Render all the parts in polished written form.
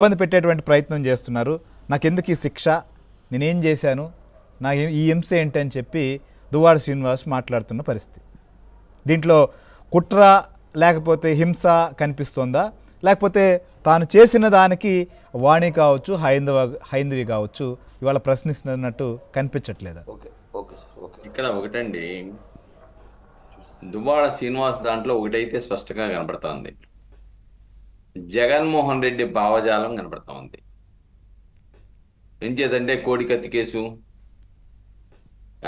ఇబ్బంది పెట్టేటువంటి ప్రయత్నం చేస్తున్నారు. నాకెందుకు ఈ శిక్ష, నేనేం చేశాను, నా ఈ హింస ఏంటి అని చెప్పి దువ్వాడ శ్రీనివాస్ మాట్లాడుతున్న పరిస్థితి. దీంట్లో కుట్ర లేకపోతే హింస కనిపిస్తోందా, లేకపోతే తాను చేసిన దానికి వాణి కావచ్చు, హైందవి కావచ్చు ఇవాళ ప్రశ్నిస్తున్నట్టు కనిపించట్లేదా? ఇక్కడ ఒకటండి, దువ్వాడ శ్రీనివాస్ దాంట్లో ఒకటైతే స్పష్టంగా కనబడుతోంది, జగన్మోహన్ రెడ్డి భావజాలం కనబడతా ఉంది. ఏం చేద్దంటే కోడికత్తి కేసు,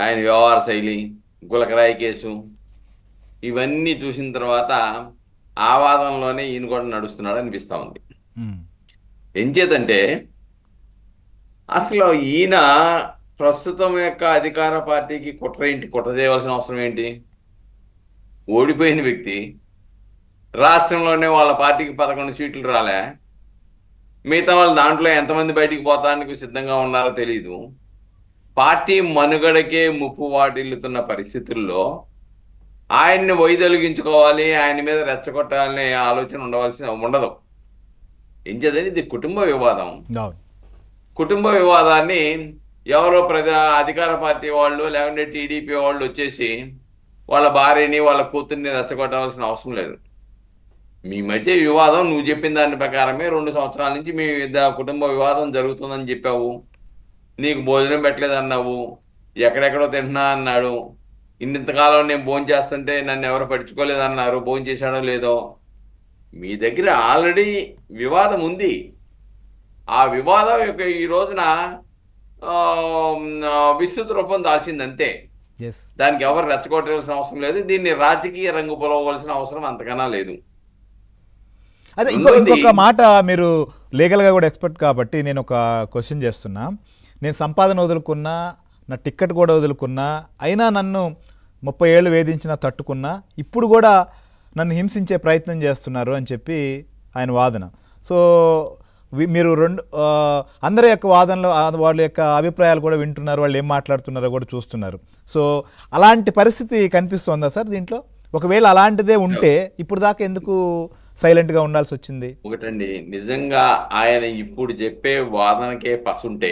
ఆయన వ్యవహార శైలి, గులకరాయి కేసు, ఇవన్నీ చూసిన తర్వాత ఆ వాదనలోనే ఈయన కూడా నడుస్తున్నాడు అనిపిస్తూ ఉంది. ఏం చేద్దంటే అసలు ఈయన ప్రస్తుతం యొక్క అధికార పార్టీకి కుట్ర చేయవలసిన అవసరం ఏంటి? ఓడిపోయిన వ్యక్తి, రాష్ట్రంలోనే వాళ్ళ పార్టీకి 11 సీట్లు రాలే, మిగతా వాళ్ళు దాంట్లో ఎంతమంది బయటికి పోతానికి సిద్ధంగా ఉన్నారో తెలీదు. పార్టీ మనుగడకే ముప్పు వాటిల్లుతున్న పరిస్థితుల్లో ఆయన్ని వైదొలిగించుకోవాలి, ఆయన మీద రెచ్చగొట్టాలనే ఆలోచన ఉండదు. ఏం చేద్దని ఇది కుటుంబ వివాదం. కుటుంబ వివాదాన్ని ఎవరో అధికార పార్టీ వాళ్ళు లేకుంటే టీడీపీ వాళ్ళు వచ్చేసి వాళ్ళ భార్యని వాళ్ళ కూతుర్ని రెచ్చగొట్టవలసిన అవసరం లేదు. మీ మధ్య వివాదం నువ్వు చెప్పిన దాని ప్రకారమే 2 సంవత్సరాల నుంచి మీ కుటుంబ వివాదం జరుగుతుందని చెప్పావు. నీకు భోజనం పెట్టలేదన్నావు, ఎక్కడెక్కడో తింటున్నా అన్నాడు. ఇంతకాలం నేను భోజనం చేస్తుంటే నన్ను ఎవరు పట్టించుకోలేదన్నారు, భోజనం చేశాడో లేదో. మీ దగ్గర ఆల్రెడీ వివాదం ఉంది. ఆ వివాదం యొక్క ఈ రోజున విస్తృత రూపం దాల్చిందంతే. దానికి ఎవరు రెచ్చగొట్టవలసిన అవసరం లేదు. దీన్ని రాజకీయ రంగు పొలవలసిన అవసరం అంతకన్నా లేదు. అదే ఇంకొక మాట, మీరు లీగల్గా కూడా ఎక్స్పర్ట్ కాబట్టి నేను ఒక క్వశ్చన్ చేస్తున్నా. నేను సంపాదన వదులుకున్నా, నా టిక్కెట్ కూడా వదులుకున్నా, అయినా నన్ను 30 ఏళ్ళు వేధించినా తట్టుకున్నా, ఇప్పుడు కూడా నన్ను హింసించే ప్రయత్నం చేస్తున్నారు అని చెప్పి ఆయన వాదన. సో మీరు అందరి యొక్క వాదనలో వాళ్ళ యొక్క అభిప్రాయాలు కూడా వింటున్నారు, వాళ్ళు ఏం మాట్లాడుతున్నారో కూడా చూస్తున్నారు. సో అలాంటి పరిస్థితి కనిపిస్తోందా సార్ దీంట్లో? ఒకవేళ అలాంటిదే ఉంటే ఇప్పుడు దాకా ఎందుకు సైలెంట్గా ఉండాల్సి వచ్చింది? ఒకటండి, నిజంగా ఆయన ఇప్పుడు చెప్పే వాదనకే పసుంటే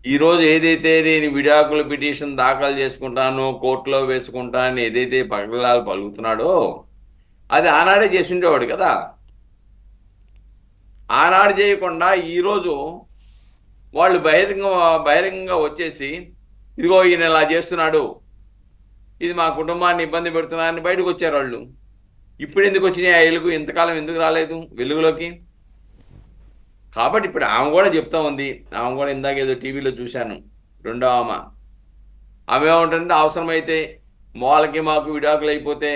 ఈ రోజు ఏదైతే నేను విడాకుల పిటిషన్ దాఖలు చేసుకుంటాను, కోర్టులో వేసుకుంటాను ఏదైతే పగలాలు పలుకుతున్నాడో అది ఆనాడే చేసిండేవాడు కదా. ఆనాడు చేయకుండా ఈరోజు వాళ్ళు బహిరంగంగా వచ్చేసి ఇదిగో ఈయన ఇలా చేస్తున్నాడు, ఇది మా కుటుంబాన్ని ఇబ్బంది పెడుతున్నారని బయటకు వచ్చారు వాళ్ళు. ఇప్పుడు ఎందుకు వచ్చినాయి ఆ వెలుగు? ఇంతకాలం ఎందుకు రాలేదు వెలుగులోకి? కాబట్టి ఇప్పుడు ఆమె కూడా చెప్తా ఉంది. ఆమె కూడా ఇందాక ఏదో టీవీలో చూశాను, రెండో ఆమె ఏమంటుంది, అవసరమైతే వాళ్ళకి మాకు విడాకులు అయిపోతే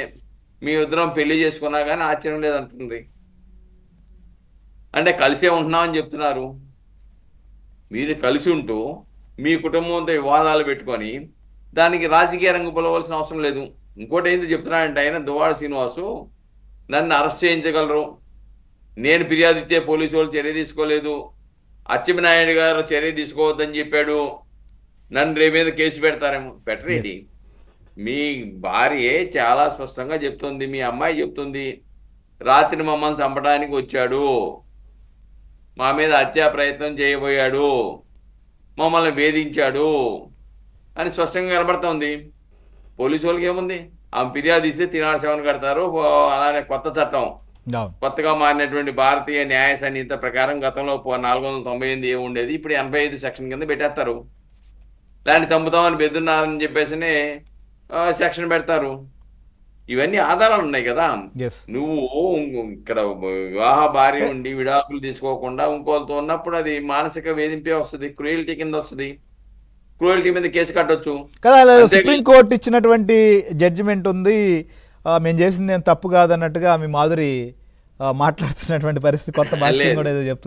మీ ఇద్దరం పెళ్లి చేసుకున్నా కానీ ఆశ్చర్యం లేదంటుంది. అంటే కలిసే ఉంటున్నామని చెప్తున్నారు. మీరు కలిసి ఉంటూ మీ కుటుంబంతో వివాదాలు పెట్టుకొని దానికి రాజకీయ రంగు పొలవలసిన అవసరం లేదు. ఇంకోటి ఏంటి చెప్తున్నాడంటే ఆయన, దువ్వాడ శ్రీనివాసు నన్ను అరెస్ట్ చేయించగలరు, నేను ఫిర్యాదు ఇస్తే పోలీసు వాళ్ళు చర్య తీసుకోలేదు, అచ్చెన్నాయుడు గారు చర్య తీసుకోవద్దని చెప్పాడు, నన్ను రేపు మీద కేసు పెడతారేమో. పెట్టరేది. మీ భార్య చాలా స్పష్టంగా చెప్తుంది, మీ అమ్మాయి చెప్తుంది, రాత్రి మమ్మల్ని చంపడానికి వచ్చాడు, మా మీద హత్యా ప్రయత్నం చేయబోయాడు, మమ్మల్ని వేధించాడు అని స్పష్టంగా కనబడుతోంది. పోలీసు వాళ్ళకి ఏముంది, ఆమె ఫిర్యాదు ఇస్తే తినాడు 7 కడతారు. అలానే కొత్త చట్టం, కొత్తగా మారినటువంటి భారతీయ న్యాయ సంహిత ప్రకారం గతంలో 498 ఏముండేది, ఇప్పుడు 85 సెక్షన్ కింద పెట్టేస్తారు. దాన్ని చంపుతామని బెదురున్నారని చెప్పేసి సెక్షన్ పెడతారు. ఇవన్నీ ఆధారాలు ఉన్నాయి కదా. నువ్వు ఇక్కడ వివాహ భార్య ఉండి విడాకులు తీసుకోకుండా ఇంకోళ్ళతో ఉన్నప్పుడు అది మానసిక వేధింపే వస్తుంది, క్రూయల్టీ కింద వస్తుంది. క్రూయల్టీ మీద కేసు కట్టొచ్చు కదా. సుప్రీంకోర్టు ఇచ్చినటువంటి జడ్జిమెంట్ ఉంది, మేము చేసింది ఏం తప్పు కాదన్నట్టుగా మీ మాధురి మాట్లాడుతున్నటువంటి పరిస్థితి, కొత్త భాష్యం కూడా ఏదో చెప్తుంది.